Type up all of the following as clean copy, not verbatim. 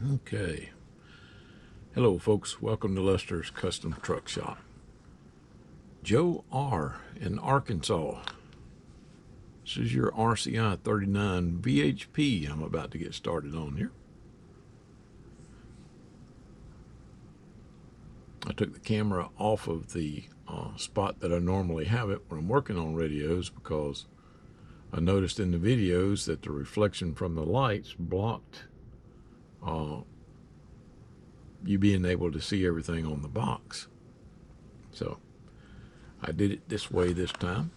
Okay. Hello, folks. Welcome to Lester's Custom Truck Shop. Joe R. in Arkansas. This is your RCI 39 VHP I'm about to get started on here. I took the camera off of the spot that I normally have it when I'm working on radios because I noticed in the videos that the reflection from the lights blocked you being able to see everything on the box. So I did it this way this time.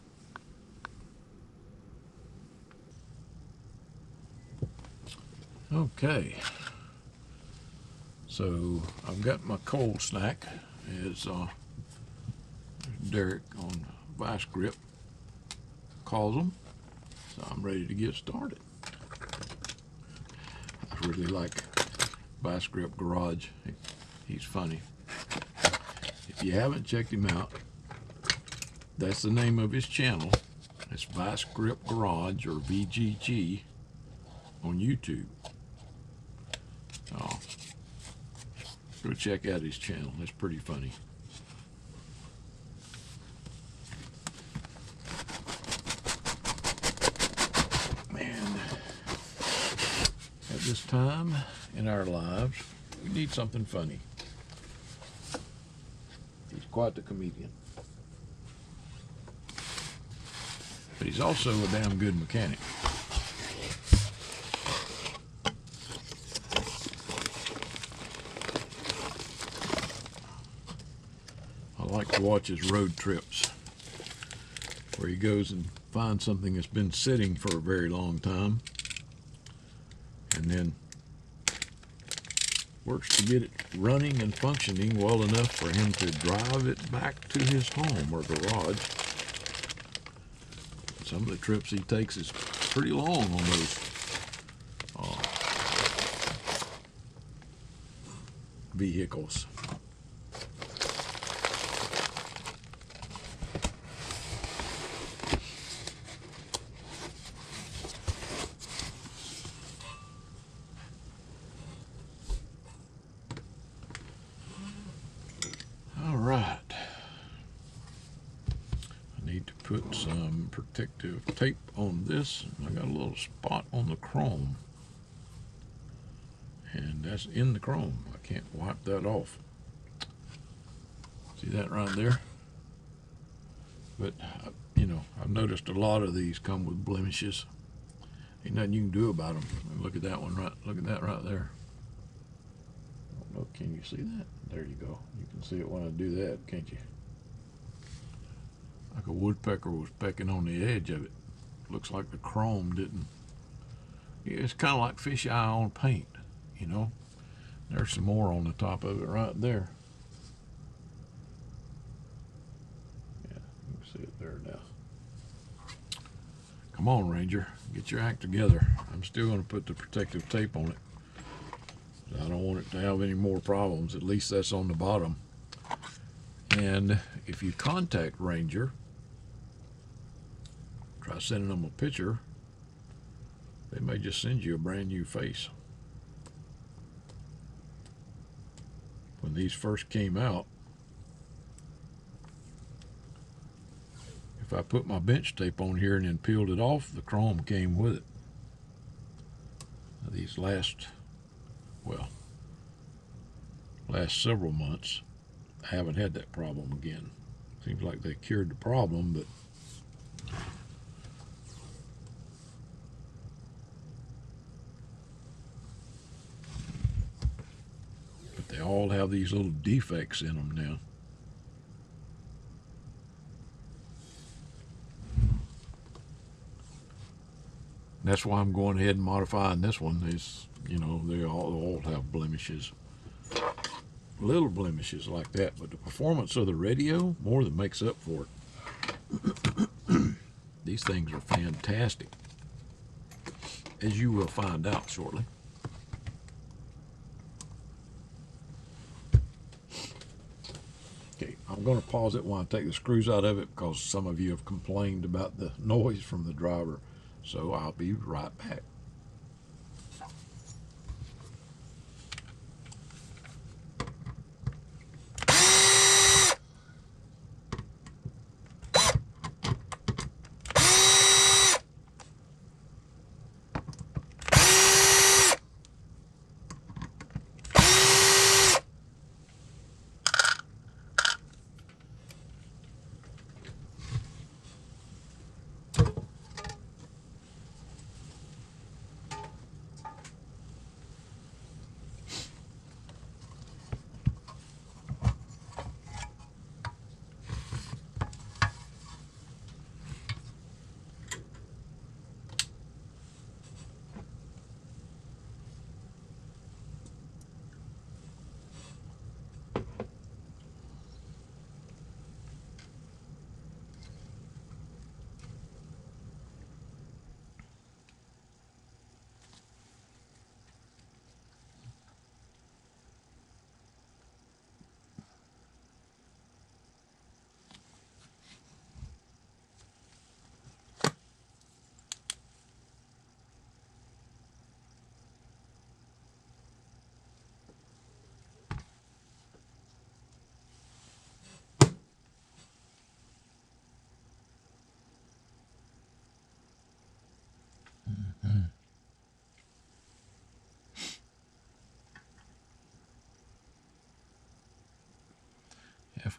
Okay. So I've got my cold snack, as Derek on Vice Grip calls them. So I'm ready to get started. I really like Vice Grip Garage. He's funny. If you haven't checked him out, that's the name of his channel. It's Vice Grip Garage, or VGG, on YouTube. Go check out his channel. It's pretty funny. And at this time in our lives, we need something funny. He's quite the comedian. But he's also a damn good mechanic. I like to watch his road trips, where he goes and finds something that's been sitting for a very long time and then works to get it running and functioning well enough for him to drive it back to his home or garage. Some of the trips he takes is pretty long on those vehicles. All right. I need to put some protective tape on this. I got a little spot on the chrome, and that's in the chrome. I can't wipe that off. See that right there? But you know, I've noticed a lot of these come with blemishes. Ain't nothing you can do about them. Look at that one right. Look at that right there. I don't know. Can you see that? There you go. You can see it when I do that, can't you? Like a woodpecker was pecking on the edge of it. Looks like the chrome didn't. Yeah, it's kind of like fish eye on paint, you know. There's some more on the top of it right there. Yeah, you can see it there now. Come on, Ranger, get your act together. I'm still going to put the protective tape on it. I don't want it to have any more problems. At least that's on the bottom. And if you contact Ranger, try sending them a picture, they may just send you a brand new face. When these first came out, if I put my bench tape on here and then peeled it off, the chrome came with it. Now these last several months, I haven't had that problem again. Seems like they cured the problem, but they all have these little defects in them now. That's why I'm going ahead and modifying this one. Is, you know, they all have blemishes, little blemishes like that, but the performance of the radio more than makes up for it. These things are fantastic, as you will find out shortly. Okay, I'm going to pause it while I take the screws out of it because some of you have complained about the noise from the driver. So I'll be right back.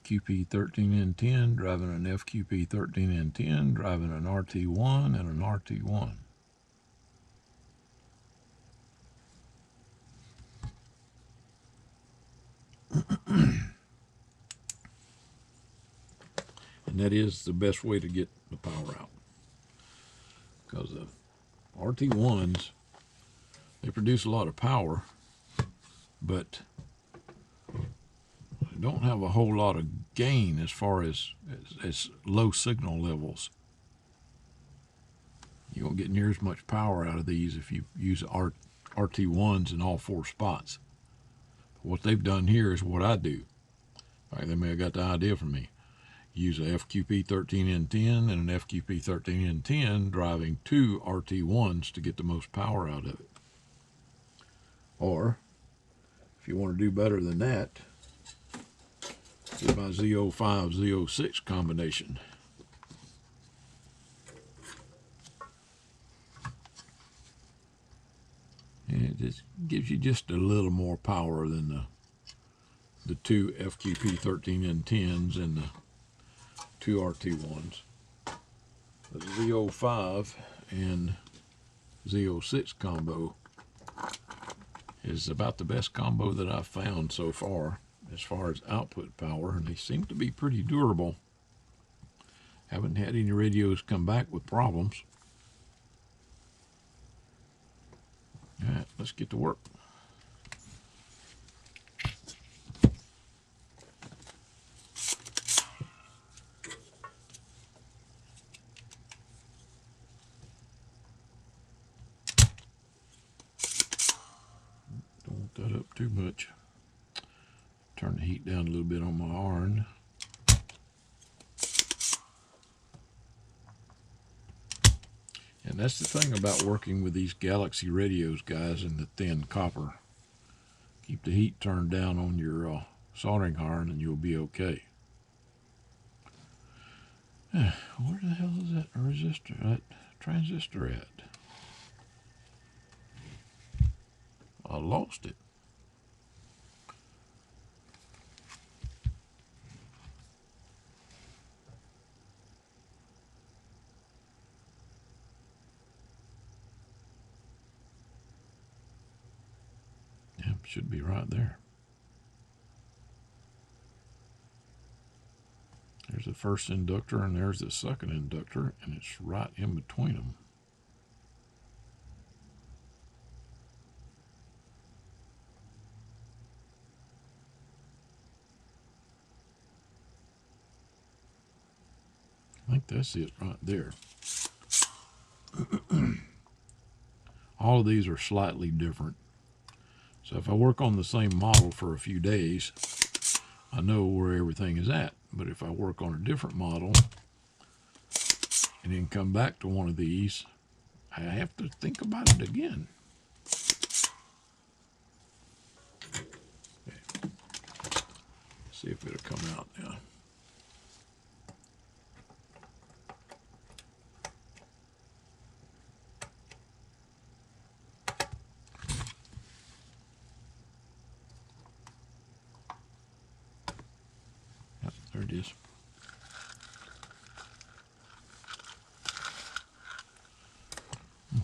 FQP13N10, driving an FQP13N10, driving an RT1 and an RT1. And that is the best way to get the power out. Because the RT1s, they produce a lot of power, but they don't have a whole lot of gain as far as low signal levels. You won't get near as much power out of these if you use RT1s in all 4 spots. What they've done here is what I do. All right, they may have got the idea from me. Use a FQP13N10 and an FQP13N10, driving 2 RT1s to get the most power out of it. Or, if you want to do better than that, get my Z05, Z06 combination. And it just gives you just a little more power than the 2 FQP13N10s and the 2 RT1s. The Z05 and Z06 combo is about the best combo that I've found so far as output power, and they seem to be pretty durable. Haven't had any radios come back with problems. All right, let's get to work. Don't want that up too much. Turn the heat down a little bit on my iron. And that's the thing about working with these Galaxy radios, guys, in the thin copper. Keep the heat turned down on your soldering iron and you'll be okay. Where the hell is that resistor, that transistor at? I lost it. Yeah, should be right there. There's the first inductor and there's the second inductor, and it's right in between them. I think that's it right there. All of these are slightly different. So if I work on the same model for a few days, I know where everything is at. But if I work on a different model and then come back to one of these, I have to think about it again. Okay. See if it'll come out now. Yep, there it is.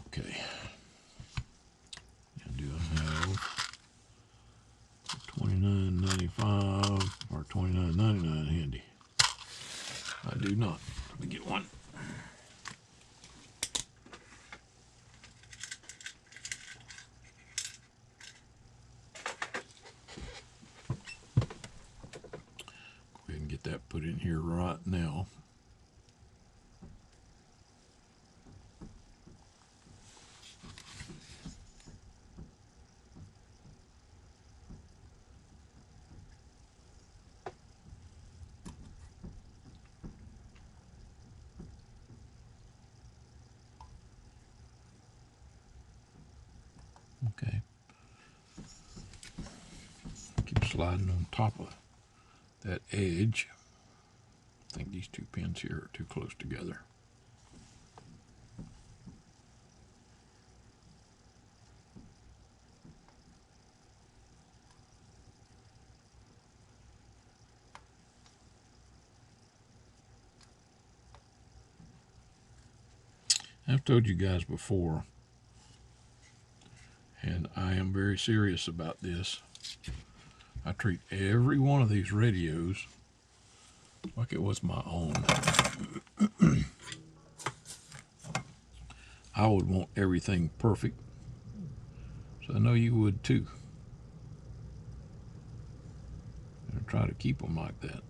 Okay. Now, do I have $29.95 or $29.99 handy? I do not. Let me get one. Go ahead and get that put in here right now. Okay. Keep sliding on top of that edge. I think these 2 pins here are too close together. I've told you guys before, and I am very serious about this. I treat every one of these radios like it was my own. I would want everything perfect, so I know you would too. And try to keep them like that.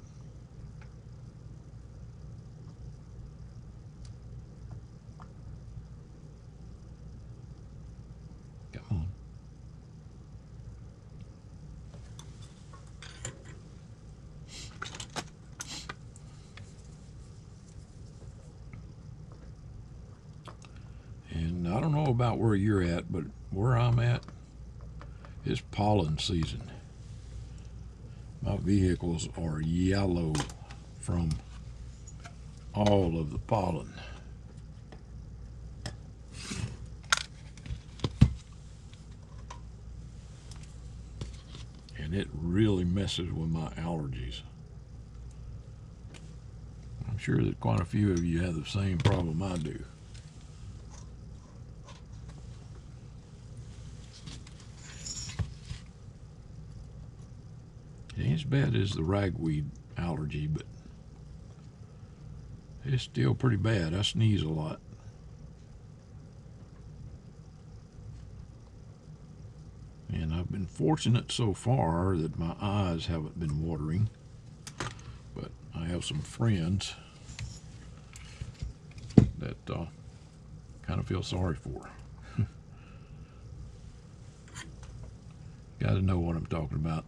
Come on. And I don't know about where you're at, but where I'm at is pollen season. My vehicles are yellow from all of the pollen. And it really messes with my allergies. I'm sure that quite a few of you have the same problem I do. It ain't as bad as the ragweed allergy, but it's still pretty bad. I sneeze a lot. And I've been fortunate so far that my eyes haven't been watering, but I have some friends that kind of feel sorry for. Got to know what I'm talking about.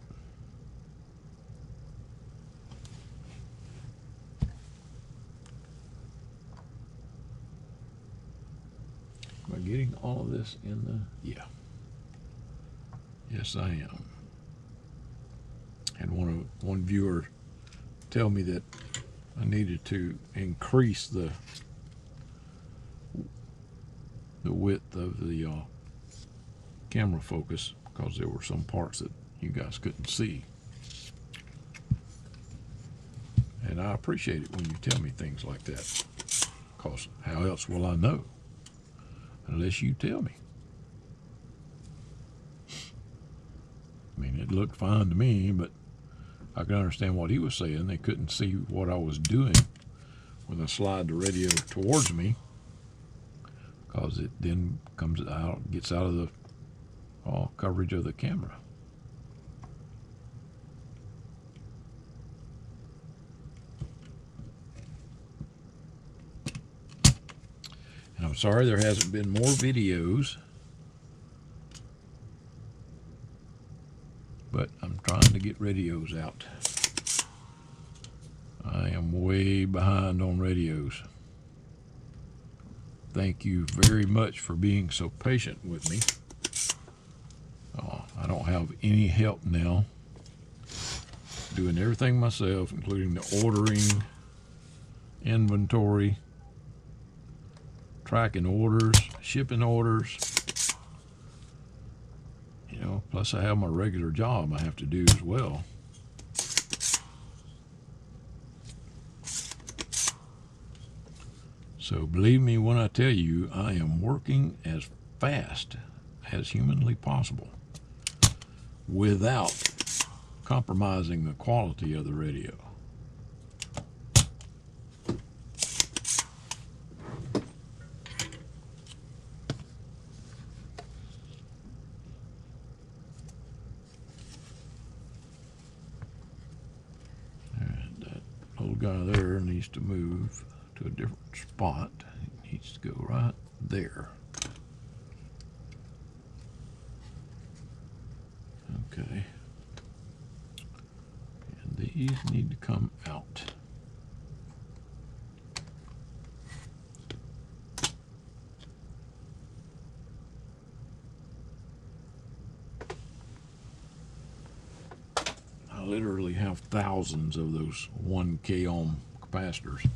Am I getting all of this in the... Yeah. Yes, I am. And one viewer tell me that I needed to increase the width of the camera focus because there were some parts that you guys couldn't see. And I appreciate it when you tell me things like that, because how else will I know unless you tell me? I mean, it looked fine to me, but I could understand what he was saying. They couldn't see what I was doing when I slide the radio towards me, because it then gets out of the coverage of the camera. And I'm sorry there hasn't been more videos, but I'm trying to get radios out. I am way behind on radios. Thank you very much for being so patient with me. I don't have any help now. Doing everything myself, including the ordering, inventory, tracking orders, shipping orders. You know, plus I have my regular job I have to do as well. So believe me when I tell you, I am working as fast as humanly possible without compromising the quality of the radio. And that little guy there needs to move to a different spot. He needs to go right there. Okay. And these need to come out. I literally have thousands of those 1K ohm capacitors.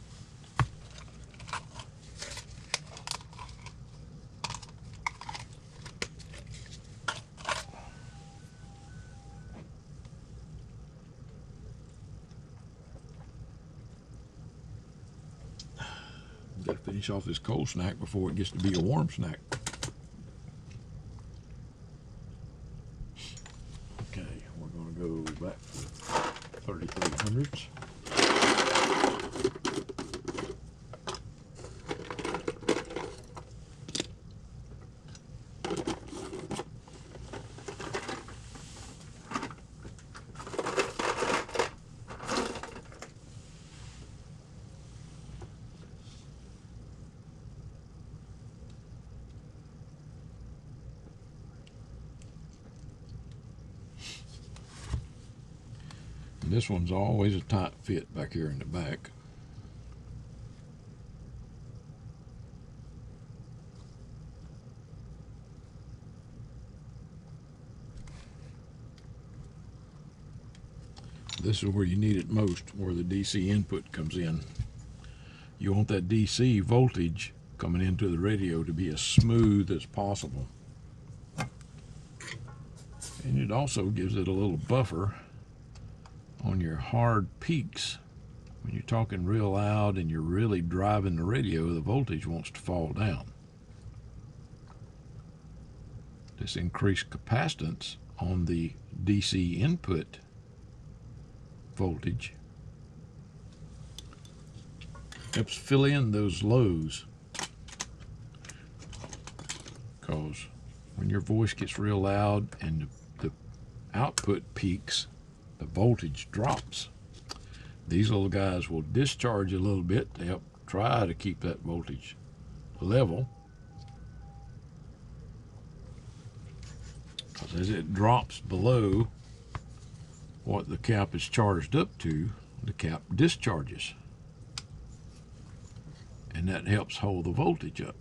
Finish off this cold snack before it gets to be a warm snack. Okay, we're going to go back to 3300s. This one's always a tight fit back here in the back. This is where you need it most, where the DC input comes in. You want that DC voltage coming into the radio to be as smooth as possible. And it also gives it a little buffer on your hard peaks. When you're talking real loud and you're really driving the radio, the voltage wants to fall down. This increased capacitance on the DC input voltage helps fill in those lows, because when your voice gets real loud and the output peaks, the voltage drops. These little guys will discharge a little bit to help try to keep that voltage level. Because as it drops below what the cap is charged up to, the cap discharges. And that helps hold the voltage up.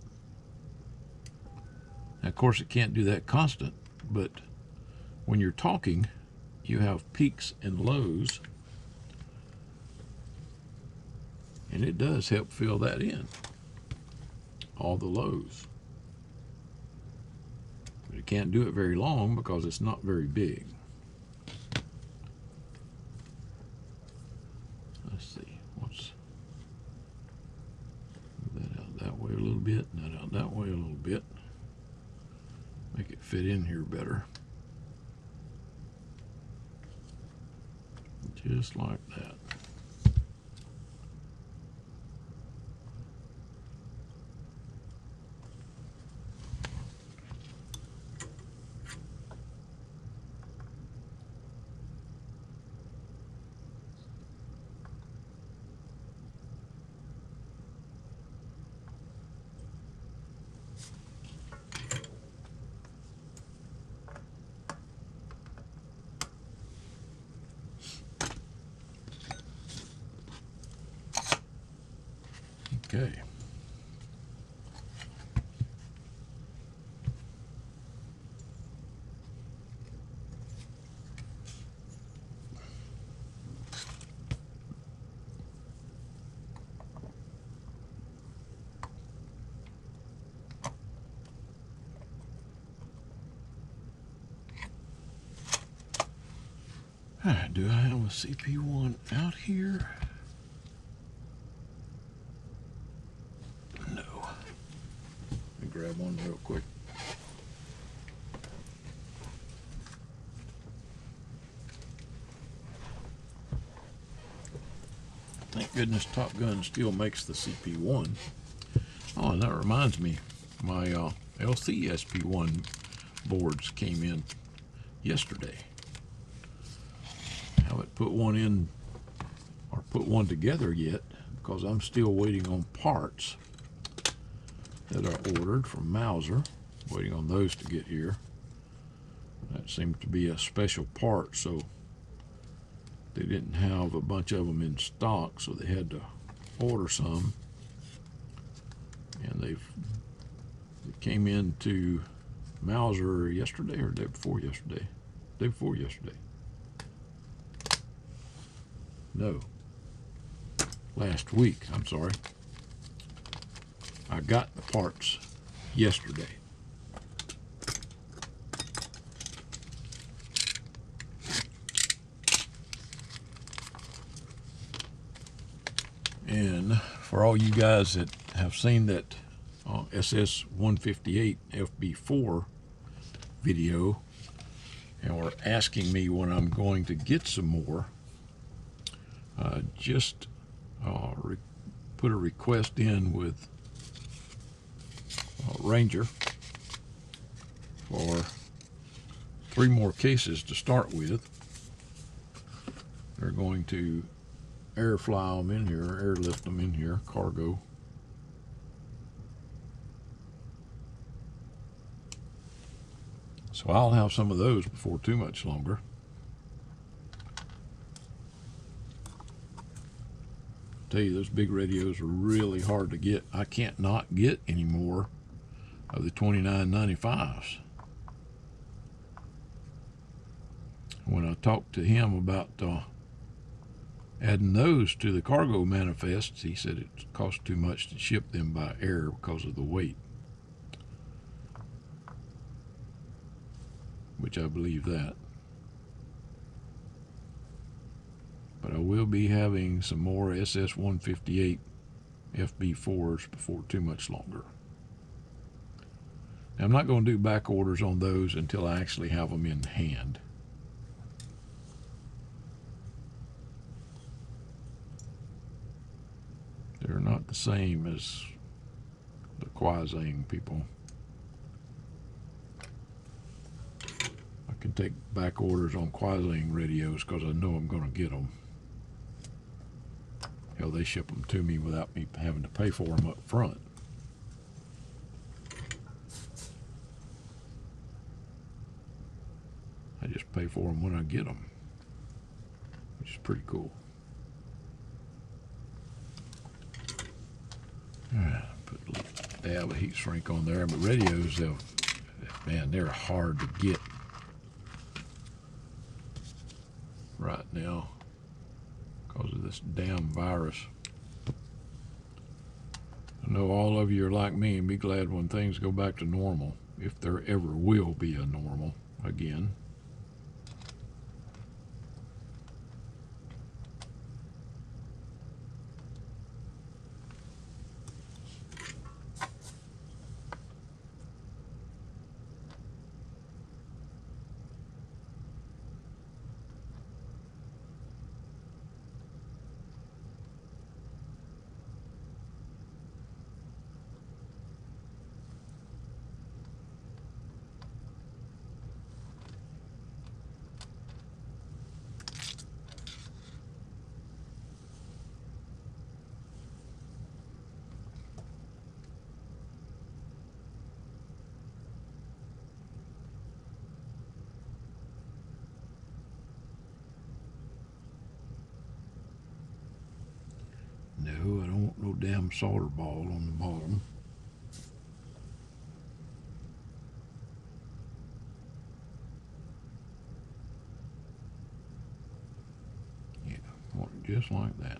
Now, of course, it can't do that constant, but when you're talking, you have peaks and lows, and it does help fill that in, all the lows. But it can't do it very long because it's not very big. Let's see, move that out that way a little bit, and that out that way a little bit. Make it fit in here better. Just like that. Okay. Do I have a CP1 out here? No. Let me grab one real quick. Thank goodness Top Gun still makes the CP1. Oh, and that reminds me, my LCSP1 boards came in yesterday. I haven't put one in or put one together yet because I'm still waiting on parts that are ordered from Mouser. Waiting on those to get here. That seemed to be a special part, so they didn't have a bunch of them in stock, so they had to order some. And they came into Mouser yesterday or the day before yesterday? Day before yesterday. No. Last week, I'm sorry. I got the parts yesterday. And for all you guys that have seen that SS-158 FB4 video and were asking me when I'm going to get some more. Just put a request in with Ranger for 3 more cases to start with. They're going to air fly them in here, airlift them in here, cargo. So I'll have some of those before too much longer. Tell you, those big radios are really hard to get. I can't not get any more of the 2995s. When I talked to him about adding those to the cargo manifests, he said it costs too much to ship them by air because of the weight, which I believe that. But I will be having some more SS-158 FB4s before too much longer. Now, I'm not going to do back orders on those until I actually have them in hand. They're not the same as the Quasang people. I can take back orders on Quasang radios because I know I'm going to get them. Hell, they ship them to me without me having to pay for them up front. I just pay for them when I get them, which is pretty cool. Put a little dab of heat shrink on there, but radios, man, they're hard to get right now because of this damn virus. I know all of you are like me and be glad when things go back to normal, if there ever will be a normal again. No, I don't want no damn solder ball on the bottom. Yeah, I want it just like that.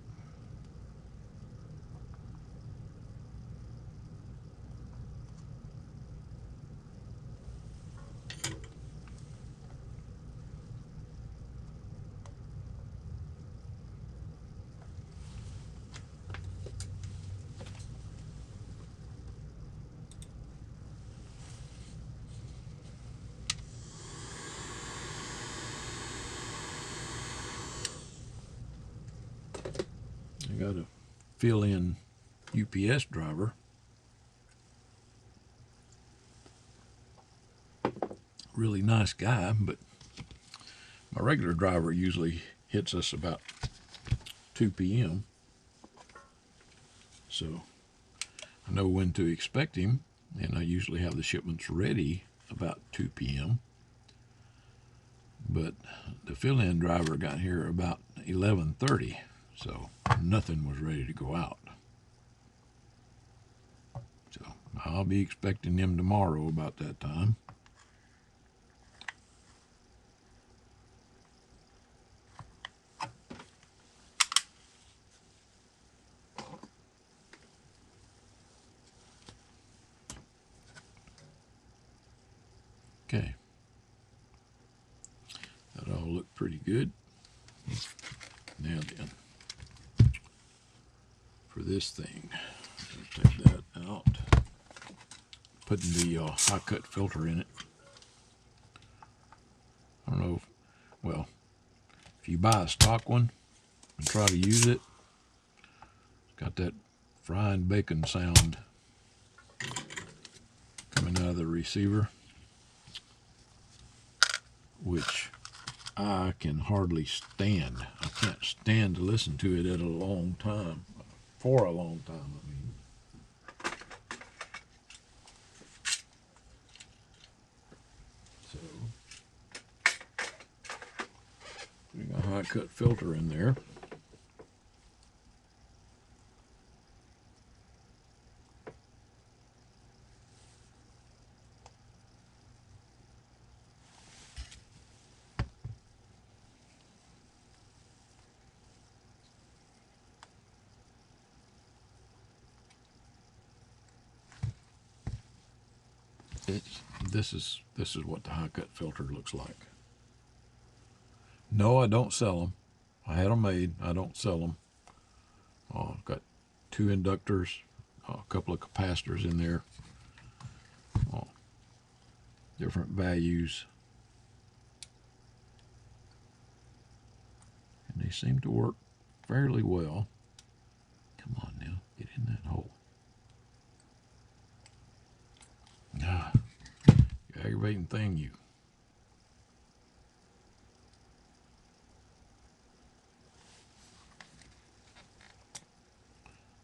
I got a fill-in UPS driver. Really nice guy, but my regular driver usually hits us about 2 p.m. So I know when to expect him, and I usually have the shipments ready about 2 p.m. But the fill-in driver got here about 11:30, so nothing was ready to go out. So I'll be expecting him tomorrow about that time. Okay. That all looked pretty good. Now then, for this thing, Take that out. Putting the high cut filter in it. I don't know if, well, if you buy a stock one and try to use it, it's got that frying bacon sound coming out of the receiver, which I can hardly stand. I can't stand to listen to it at a long time, for a long time, I mean. So, putting a high cut filter in there. This is what the high cut filter looks like. No, I don't sell them. I had them made. I don't sell them. I've got 2 inductors, a couple of capacitors in there, different values, and they seem to work fairly well. Come on now, get in that hole. Ah, you aggravating thing, you.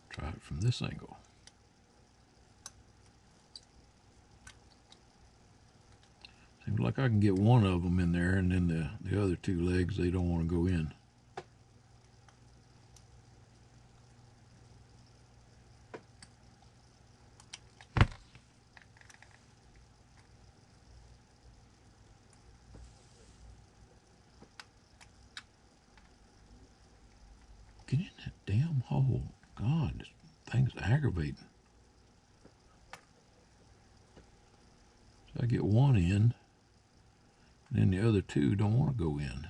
Try it from this angle. Seems like I can get one of them in there, and then the other 2 legs, they don't want to go in. Get in that damn hole. God, this thing's aggravating. So I get one in, and then the other 2 don't want to go in.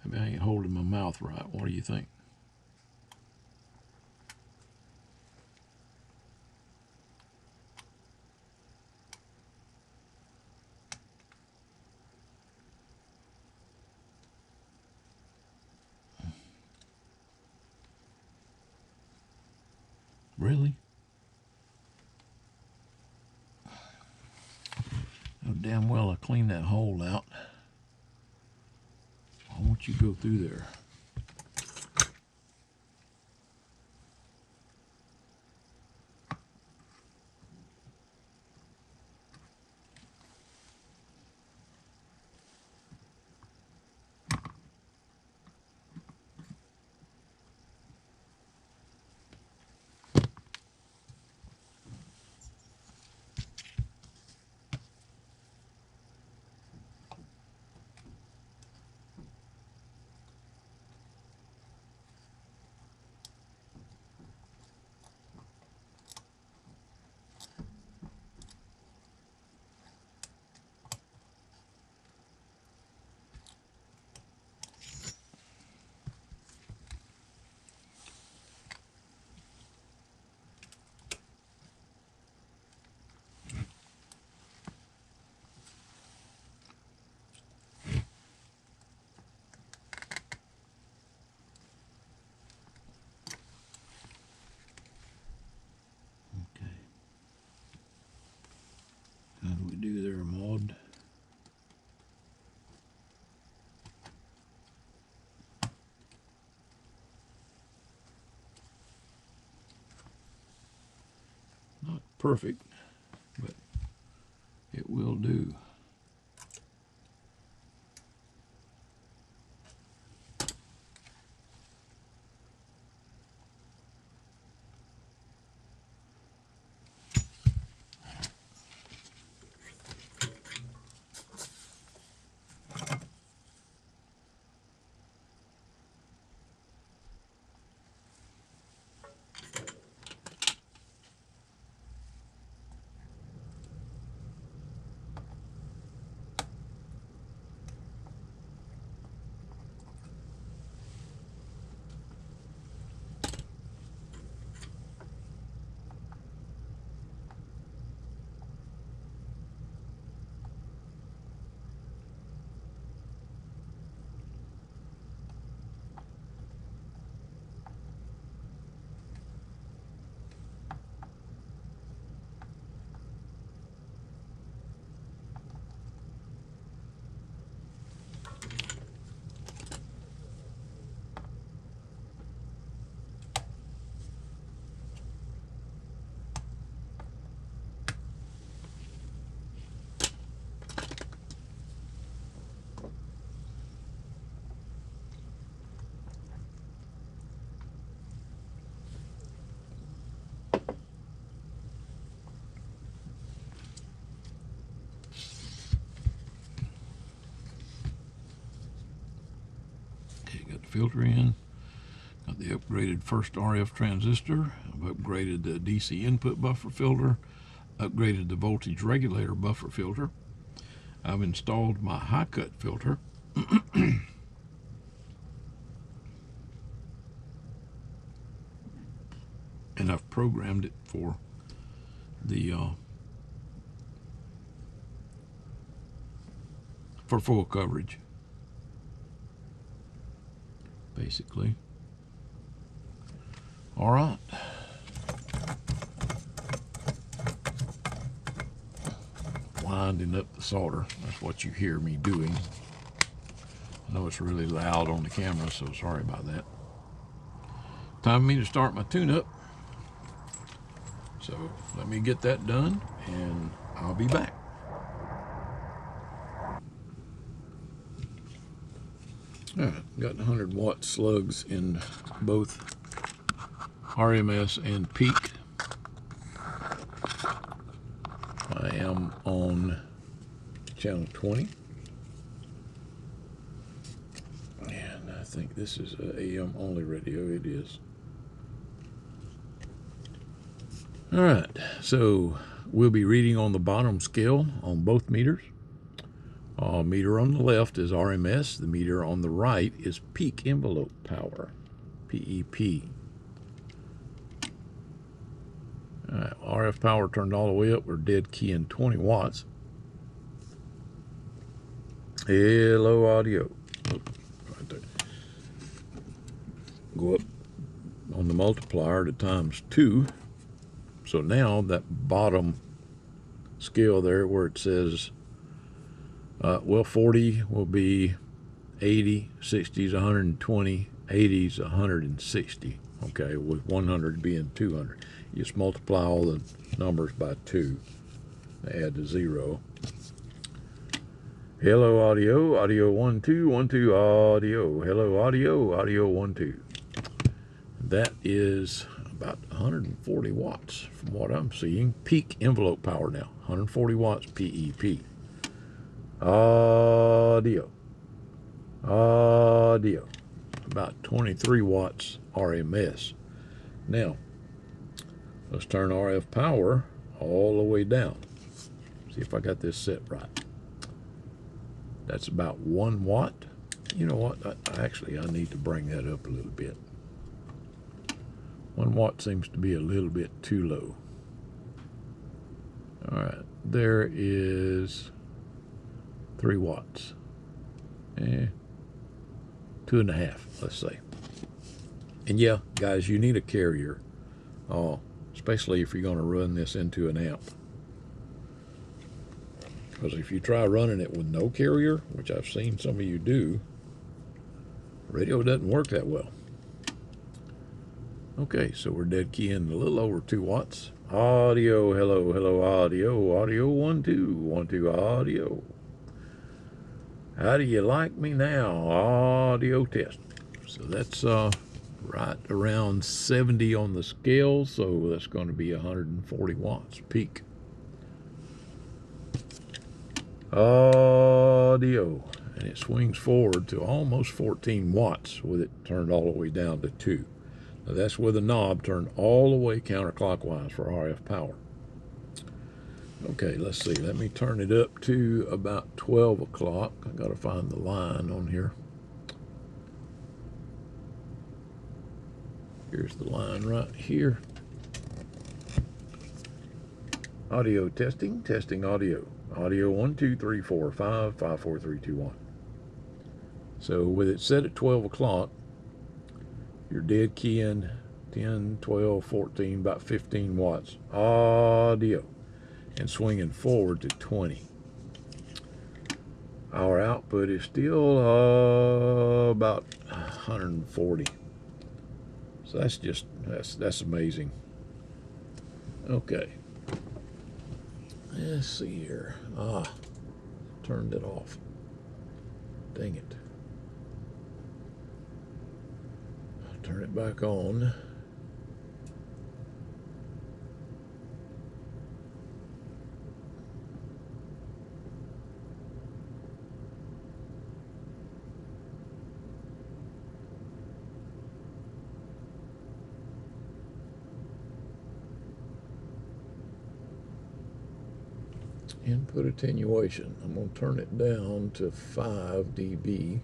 Maybe I ain't holding my mouth right. What do you think? Really? Oh, damn well I cleaned that hole out. I want you to go through there. Okay. How do we do there, Maud? Not perfect, but it will do. filter in. Got the upgraded first RF transistor. I've upgraded the DC input buffer filter. Upgraded the voltage regulator buffer filter. I've installed my high cut filter. And I've programmed it for the for full coverage, basically. All right. Winding up the solder. That's what you hear me doing. I know it's really loud on the camera, so sorry about that. Time for me to start my tune-up. So let me get that done, and I'll be back. All right, got 100 watt slugs in both RMS and peak. I am on channel 20. And I think this is an AM only radio. It is. All right, so we'll be reading on the bottom scale on both meters. Meter on the left is RMS. The meter on the right is peak envelope power, PEP. All right, RF power turned all the way up. We're dead keying 20 watts. Hello, audio. Oh, right there. Go up on the multiplier to ×2. So now that bottom scale there where it says, well, 40 will be 80, 60 is 120, 80 is 160, okay, with 100 being 200. You just multiply all the numbers by 2, add the 0. Hello, audio, audio 1 2 1 2 audio. Hello, audio, audio 1 2. That is about 140 watts from what I'm seeing. Peak envelope power now, 140 watts PEP. Audio, audio, about 23 watts RMS. Now, let's turn RF power all the way down. See if I got this set right. That's about 1 watt. You know what? Actually, I need to bring that up a little bit. 1 watt seems to be a little bit too low. All right, there is 3 watts. 2.5, let's say. And yeah, guys, you need a carrier, especially if you're going to run this into an amp. Because if you try running it with no carrier, which I've seen some of you do, radio doesn't work that well. Okay, so we're dead keying a little over 2 watts. Audio, hello, hello, audio, audio 1 2 1 2 audio. How do you like me now? Audio test. So that's right around 70 on the scale, so that's going to be 140 watts peak. Audio, and it swings forward to almost 14 watts with it turned all the way down to 2. Now that's with a knob turned all the way counterclockwise for RF power. Okay, let's see. Let me turn it up to about 12 o'clock. I got to find the line on here. Here's the line right here. Audio testing, testing audio. Audio 1 2 3 4 5 5 4 3 2 1. So with it set at 12 o'clock, you're dead keying 10, 12, 14, about 15 watts audio, and swinging forward to 20. Our output is still about 140. So that's amazing. Okay. Let's see here. Turned it off. Dang it. I'll turn it back on. Input attenuation. I'm going to turn it down to 5 dB.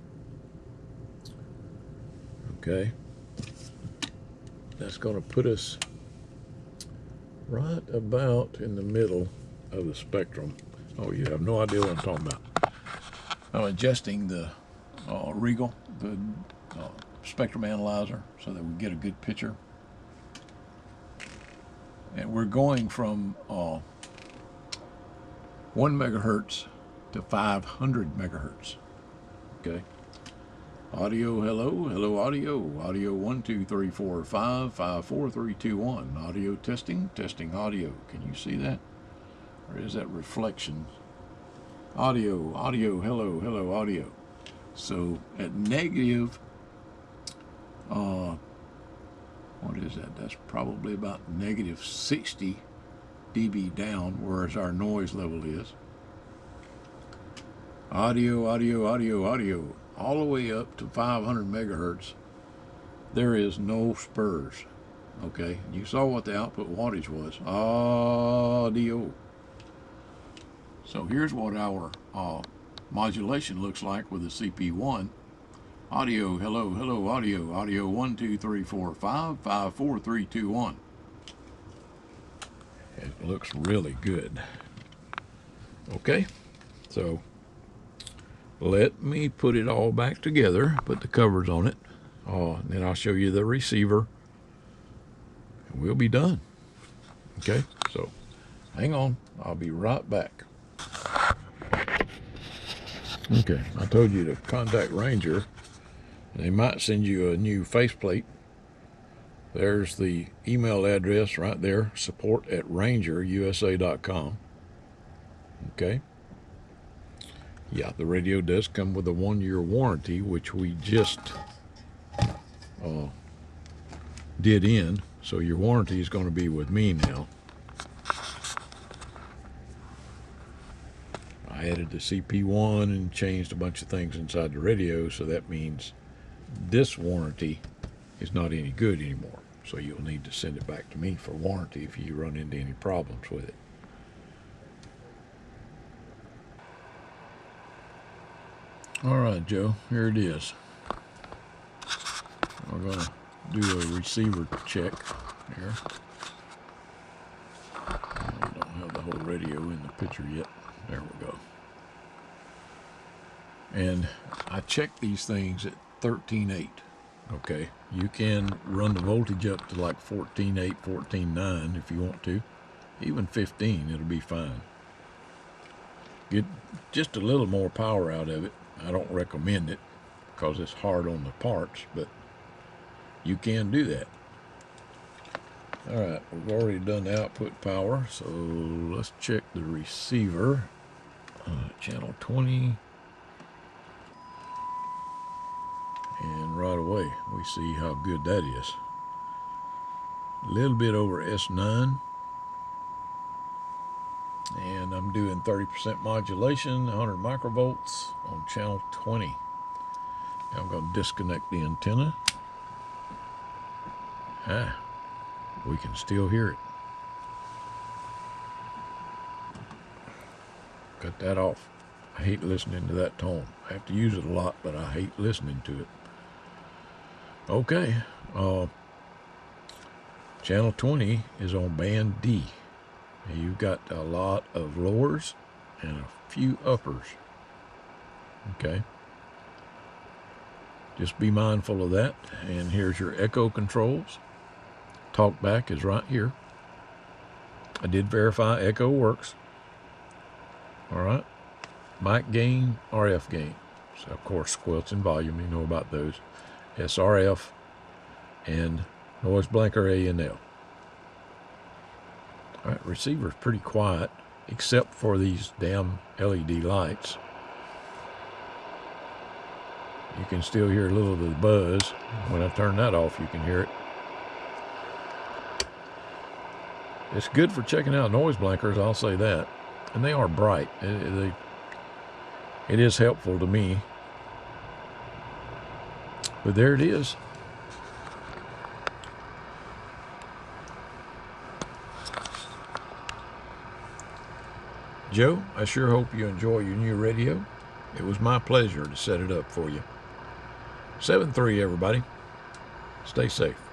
Okay. That's going to put us right about in the middle of the spectrum. Oh, you have no idea what I'm talking about. I'm adjusting the Regal, the spectrum analyzer, so that we get a good picture. And we're going from 1 megahertz to 500 megahertz. Okay. Audio, hello, hello, audio. Audio 1, 2, 3, 4, 5, 5, 4, 3, 2, 1. Audio testing, testing audio. Can you see that? Or is that reflection? Audio, audio, hello, hello, audio. So at negative, what is that? That's probably about negative 60 dB down, whereas our noise level is. Audio, audio, audio, audio, all the way up to 500 megahertz. There is no spurs. Okay, you saw what the output wattage was. Audio. So here's what our modulation looks like with the CP1. Audio, hello, hello, audio. Audio 1, 2, 3, 4, 5, 5, 4, 3, 2, 1. It looks really good. Okay, so let me put it all back together, put the covers on it. And then I'll show you the receiver, and we'll be done. Okay, so hang on, I'll be right back. Okay, I told you to contact Ranger. They might send you a new faceplate. There's the email address right there, support@rangerusa.com. Okay. Yeah, the radio does come with a 1-year warranty, which we just did in. So your warranty is going to be with me now. I added the CP1 and changed a bunch of things inside the radio, so that means this warranty is not any good anymore. So you'll need to send it back to me for warranty if you run into any problems with it. All right, Joe, here it is. We're going to do a receiver check here. I don't have the whole radio in the picture yet. There we go. And I check these things at 13.8. Okay, you can run the voltage up to like 14.8, 14.9 if you want to. Even 15, it'll be fine. Get just a little more power out of it. I don't recommend it because it's hard on the parts, but you can do that. All right, we've already done the output power, so let's check the receiver. Channel 20. And right away, we see how good that is. A little bit over S9. And I'm doing 30% modulation, 100 microvolts on channel 20. Now I'm going to disconnect the antenna. We can still hear it. Cut that off. I hate listening to that tone. I have to use it a lot, but I hate listening to it. Okay, channel 20 is on band D. And you've got a lot of lowers and a few uppers. Okay, just be mindful of that. And here's your echo controls. Talkback is right here. I did verify echo works. All right, mic gain, RF gain. So of course squelch and volume, you know about those. SRF and noise blanker A&L. All right, receiver's pretty quiet except for these damn LED lights. You can still hear a little of the buzz. When I turn that off, you can hear it. It's good for checking out noise blankers, I'll say that. And they are bright. It is helpful to me. But there it is. Joe, I sure hope you enjoy your new radio. It was my pleasure to set it up for you. 7-3, everybody. Stay safe.